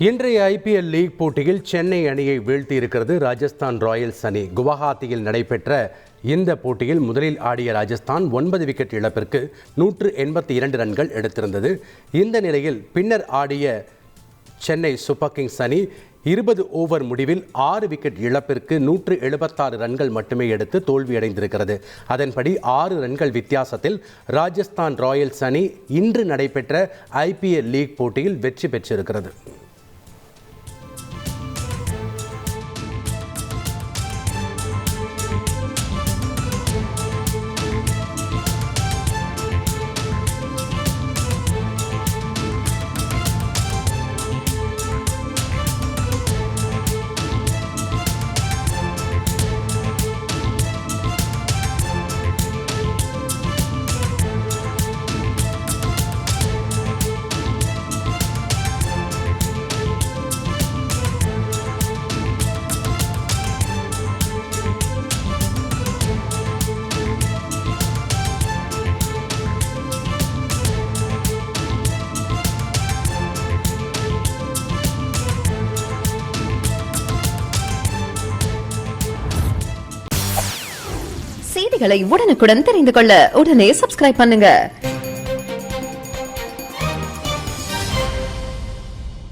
இன்றைய IPL league போட்டியில் சென்னை அணியை வீழ்த்தியிருக்கிறது ராஜஸ்தான் ராயல்ஸ் அணி. குவஹாத்தியில் நடைபெற்ற இந்த போட்டியில் முதலில் ஆடிய ராஜஸ்தான் 9 விக்கெட் இழப்பிற்கு 182 ரன்கள் எடுத்திருந்தது. இந்த நிலையில் பின்னர் ஆடிய சென்னை சூப்பர் கிங்ஸ் அணி 20 ஓவர் முடிவில் 6 விக்கெட் இழப்பிற்கு 176 ரன்கள் மட்டுமே எடுத்து தோல்வியடைந்திருக்கிறது. அதன்படி 6 ரன்கள் வித்தியாசத்தில் ராஜஸ்தான் ராயல்ஸ் அணி இன்று நடைபெற்ற IPL லீக் போட்டியில் வெற்றி பெற்றிருக்கிறது. செய்திகளை உடனுக்குடன் தெரிந்து கொள்ள உடனே சப்ஸ்கிரைப் பண்ணுங்க.